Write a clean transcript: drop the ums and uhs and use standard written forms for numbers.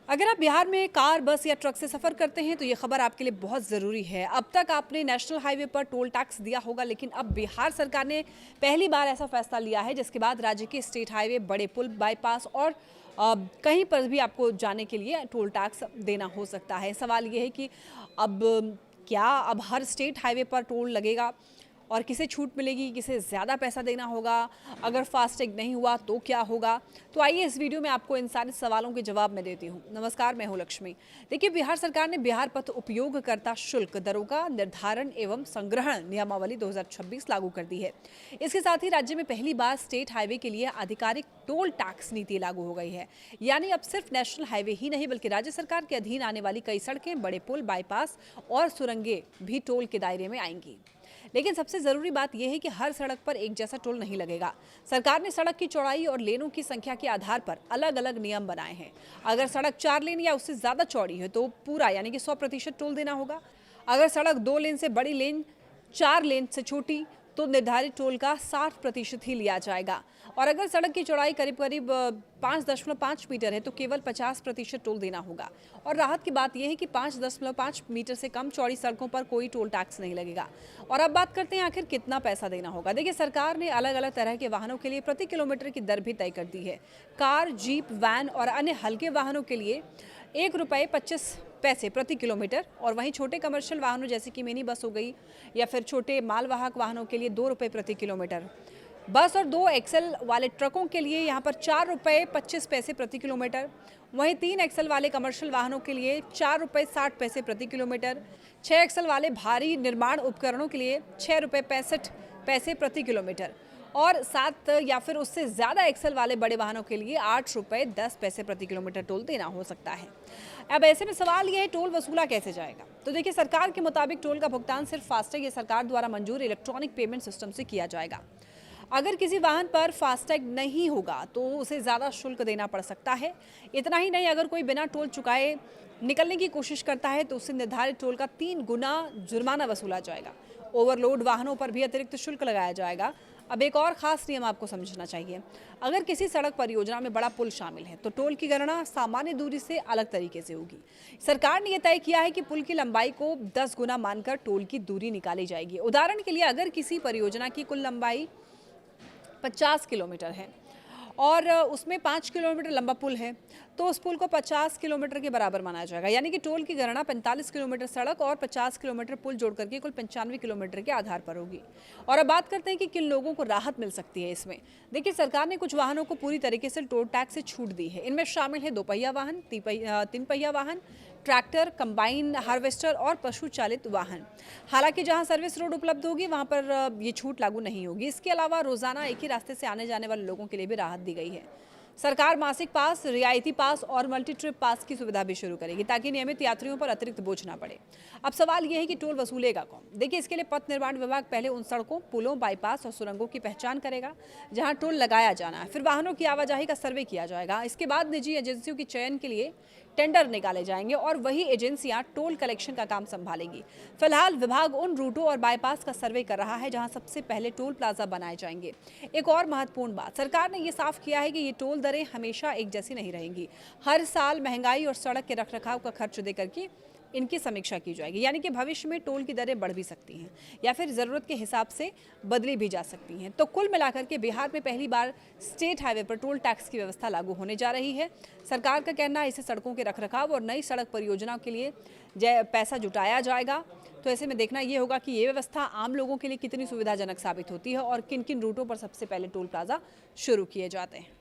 अगर आप बिहार में कार, बस या ट्रक से सफ़र करते हैं तो ये खबर आपके लिए बहुत ज़रूरी है। अब तक आपने नेशनल हाईवे पर टोल टैक्स दिया होगा, लेकिन अब बिहार सरकार ने पहली बार ऐसा फैसला लिया है जिसके बाद राज्य के स्टेट हाईवे, बड़े पुल, बाईपास और कहीं पर भी आपको जाने के लिए टोल टैक्स देना हो सकता है। सवाल ये है कि अब अब हर स्टेट हाईवे पर टोल लगेगा और किसे छूट मिलेगी, किसे ज़्यादा पैसा देना होगा, अगर फास्टैग नहीं हुआ तो क्या होगा। तो आइए इस वीडियो में आपको इन सारे सवालों के जवाब मैं देती हूँ। नमस्कार, मैं हूँ लक्ष्मी। देखिए, बिहार सरकार ने बिहार पथ उपयोगकर्ता शुल्क दरों का निर्धारण एवं संग्रहण नियमावली 2026 लागू कर दी है। इसके साथ ही राज्य में पहली बार स्टेट हाईवे के लिए आधिकारिक टोल टैक्स नीति लागू हो गई है। यानी अब सिर्फ नेशनल हाईवे ही नहीं बल्कि राज्य सरकार के अधीन आने वाली कई सड़कें, बड़े पुल, बाईपास और सुरंगें भी टोल के दायरे में आएंगी। लेकिन सबसे जरूरी बात यह है कि हर सड़क पर एक जैसा टोल नहीं लगेगा। सरकार ने सड़क की चौड़ाई और लेनों की संख्या के आधार पर अलग अलग नियम बनाए हैं। अगर सड़क 4 लेन या उससे ज्यादा चौड़ी है तो पूरा यानी कि 100% टोल देना होगा। अगर सड़क 2 लेन से बड़ी, लेन 4 लेन से छोटी, तो निर्धारित टोल का 60% ही लिया जाएगा। और अगर सड़क की चौड़ाई करीब करीब 5.5 मीटर है तो केवल 50% टोल देना होगा। और राहत की बात यह है कि 5.5 मीटर से कम चौड़ी सड़कों पर कोई टोल टैक्स नहीं लगेगा। और अब बात करते हैं आखिर कितना पैसा देना होगा। देखिए, सरकार ने अलग अलग तरह के वाहनों के लिए प्रति किलोमीटर की दर भी तय कर दी है। कार, जीप, वैन और अन्य हल्के वाहनों के लिए ₹1.25 प्रति किलोमीटर, और वहीं छोटे कमर्शियल वाहनों जैसे कि मिनी बस हो गई या फिर छोटे मालवाहक वाहनों के लिए ₹2 प्रति किलोमीटर। बस और 2 एक्सल वाले ट्रकों के लिए यहाँ पर ₹4.25 प्रति किलोमीटर। वहीं 3 एक्सल वाले कमर्शियल वाहनों के लिए ₹4.60 प्रति किलोमीटर। 6 एक्सल वाले भारी निर्माण उपकरणों के लिए ₹6.65 प्रति किलोमीटर। और 7 या फिर उससे ज़्यादा एक्सल वाले बड़े वाहनों के लिए ₹8.10 प्रति किलोमीटर टोल देना हो सकता है। अब ऐसे में सवाल यह है, टोल वसूला कैसे जाएगा। तो देखिए, सरकार के मुताबिक टोल का भुगतान सिर्फ फास्टैग या सरकार द्वारा मंजूर इलेक्ट्रॉनिक पेमेंट सिस्टम से किया जाएगा। अगर किसी वाहन पर फास्टैग नहीं होगा तो उसे ज़्यादा शुल्क देना पड़ सकता है। इतना ही नहीं, अगर कोई बिना टोल चुकाए निकलने की कोशिश करता है तो उससे निर्धारित टोल का 3 गुना जुर्माना वसूला जाएगा। ओवरलोड वाहनों पर भी अतिरिक्त शुल्क लगाया जाएगा। अब एक और खास नियम आपको समझना चाहिए। अगर किसी सड़क परियोजना में बड़ा पुल शामिल है तो टोल की गणना सामान्य दूरी से अलग तरीके से होगी। सरकार ने यह तय किया है कि पुल की लंबाई को 10 गुना मानकर टोल की दूरी निकाली जाएगी। उदाहरण के लिए, अगर किसी परियोजना की कुल लंबाई 50 किलोमीटर है और उसमें 5 किलोमीटर लंबा पुल है तो उस पुल को 50 किलोमीटर के बराबर माना जाएगा। यानी कि टोल की गणना 45 किलोमीटर सड़क और 50 किलोमीटर पुल जोड़ करके कुल 95 किलोमीटर के आधार पर होगी। और अब बात करते हैं कि किन लोगों को राहत मिल सकती है इसमें। देखिए, सरकार ने कुछ वाहनों को पूरी तरीके से टोल टैक्स से छूट दी है। इनमें शामिल है 2 पहिया वाहन, 3 पहिया वाहन, ट्रैक्टर, कंबाइन हार्वेस्टर और पशु चालित वाहन। हालांकि जहां सर्विस रोड उपलब्ध होगी वहां पर ये छूट लागू नहीं होगी। इसके अलावा रोजाना एक ही रास्ते से आने जाने वाले लोगों के लिए भी राहत दी गई है। सरकार मासिक पास, रियायती पास और मल्टी ट्रिप पास की सुविधा भी शुरू करेगी ताकि नियमित यात्रियों पर अतिरिक्त बोझ ना पड़े। अब सवाल यह है कि टोल वसूलेगा कौन। देखिए, इसके लिए पथ निर्माण विभाग पहले उन सड़कों, पुलों, बाईपास और सुरंगों की पहचान करेगा जहां टोल लगाया जाना है। फिर वाहनों की आवाजाही का सर्वे किया जाएगा। इसके बाद निजी एजेंसियों के चयन के लिए टेंडर निकाले जाएंगे और वही एजेंसियां टोल कलेक्शन का काम संभालेंगी। फिलहाल विभाग उन रूटों और बाईपास का सर्वे कर रहा है जहां सबसे पहले टोल प्लाजा बनाए जाएंगे। एक और महत्वपूर्ण बात, सरकार ने यह साफ किया है कि ये टोल दरें हमेशा एक जैसी नहीं रहेंगी। हर साल महंगाई और सड़क के रखरखाव का खर्च देकर के इनकी समीक्षा की जाएगी। यानी कि भविष्य में टोल की दरें बढ़ भी सकती हैं या फिर ज़रूरत के हिसाब से बदली भी जा सकती हैं। तो कुल मिलाकर के बिहार में पहली बार स्टेट हाईवे पर टोल टैक्स की व्यवस्था लागू होने जा रही है। सरकार का कहना है इससे सड़कों के रखरखाव और नई सड़क परियोजनाओं के लिए पैसा जुटाया जाएगा। तो ऐसे में देखना ये होगा कि ये व्यवस्था आम लोगों के लिए कितनी सुविधाजनक साबित होती है और किन किन रूटों पर सबसे पहले टोल प्लाजा शुरू किए जाते हैं।